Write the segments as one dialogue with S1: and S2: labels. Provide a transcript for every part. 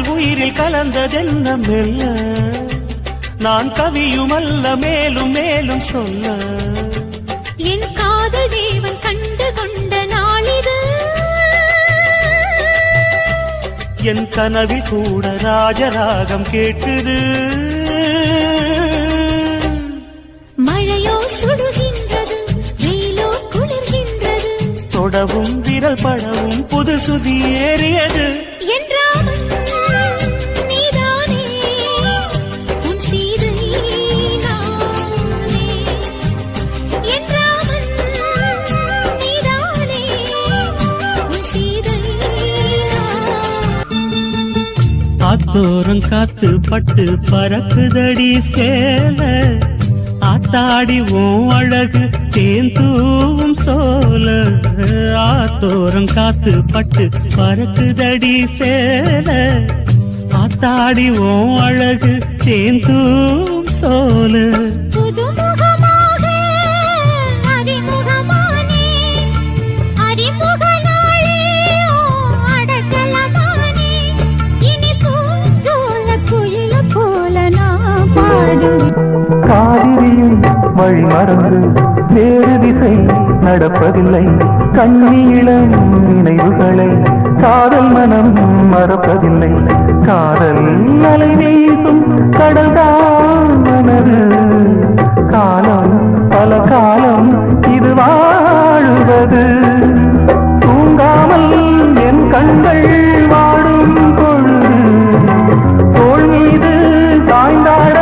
S1: உயிரில் கலந்ததென்ன மெல்ல நான் கவியுமல்ல மேலும் மேலும் சொல்ல
S2: என் காதல் தேவன் கண்டு கொண்ட நாளிது
S1: என் கனவில் கூட ராஜராகம் கேட்டுது
S2: மழையோ சுடுகின்றது வெயிலோ குளிர்கின்றது
S1: தொடவும் விரல் படவும் புது சுதி ஏறியது
S2: என்றாலும் நீதானே உன் சீதை நானே என்றாலும் நீதானே உன் சீதை
S1: ஆத்தோரம் காத்து பட்டு பறக்குதடி சேல ஆத்தாடி உன் அழகு தேந்தூவும் சோல ஆத்தோரம் காத்து பட்டு பறக்குதடி சேல ஆத்தாடி உன் அழகு தேந்தூவும் சோல
S2: புதுமுகமாக அறிமுகமானே அறிமுகனாளே அடக்கலமானே இனி பூஞ்சோல குயில போல நான் பாடுவேன்
S3: காவிரியும் வழி மறந்து வேறு திசை நடப்பதில்லை கண்ணீளம் நினைவுகளை காதல் மனம் மறப்பதில்லை காதல் அலை வீசும் கடல்தானது காலம் பல காலம் இது வாழுவது தூங்காமல் என் கண்கள் வாடும் பொழுது தோள் மீது சாய்ந்தாட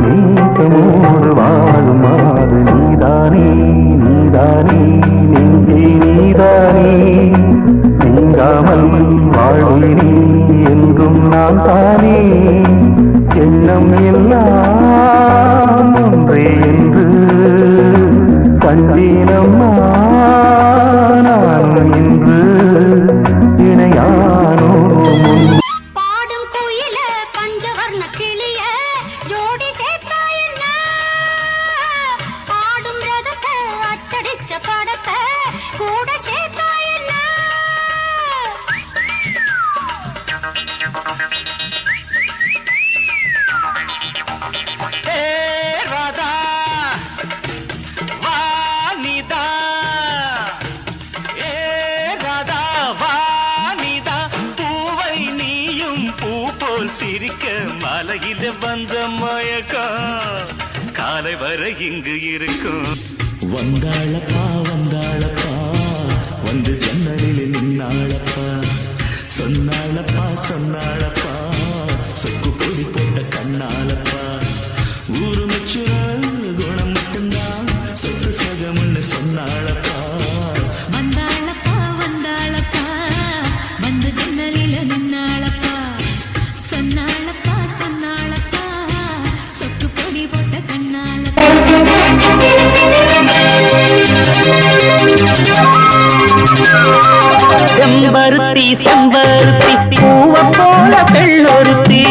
S3: நீசமோடு வாழும் மாது நீதானே நீதானே நெஞ்சே நீதானே நீங்காமல் வாழ்வினே என்றும் நான் தானே எண்ணம் எல்லாம் ஒன்றே என்று கண்டீனம்மா நானும் என்று இணையானோ
S2: பாடும் குயில பஞ்சவர்ண கிளிய ஜோடி சேர்த்தா என்ன ஆடும் ரதத்தை அச்சடிச்ச படத்தை கூட சேர்த்தா என்ன
S1: ராதா வானிதா ஏ ராதா வானிதா பூவை நீயும் பூ போல் சிரிக்க மலையில வந்த மயக்கம் காலை வரை இங்கு இருக்கும்
S4: வந்தாளப்பா வந்தாளப்பா வந்து ஜன்னலில் நின்னாளப்பா சொன்னாளப்பா சொன்னாளப்பா சொக்கு பொடி போட்ட கண்ணாளப்பா ஊரு மெச்சுற குணம் மட்டும்தான் சொத்து சகம்னு சொன்னாளப்பா
S2: வந்தாளப்பா வந்தாளப்பா வந்து ஜன்னலில நின்னாளப்பா சொன்னாளப்பா சொன்னாளப்பா சொக்கு பொடி போட்ட கண்ணாலப்பா
S1: செம்பருத்தி செம்பருத்தி பூவ போல பெண்ணொருத்தி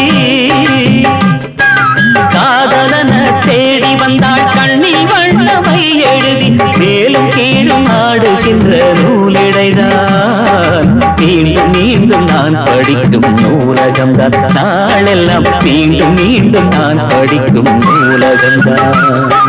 S1: காதலன தேடி வந்தாள் கண்ணில் வண்ணமை எழுதி மேலும் கீழும் ஆடுகின்ற நூலிடைதான் மீண்டும் மீண்டும் நான் படிக்கும் நூலகம்தான் நாளெல்லாம் மீண்டும் மீண்டும் நான் படிக்கும் நூலகம்தான்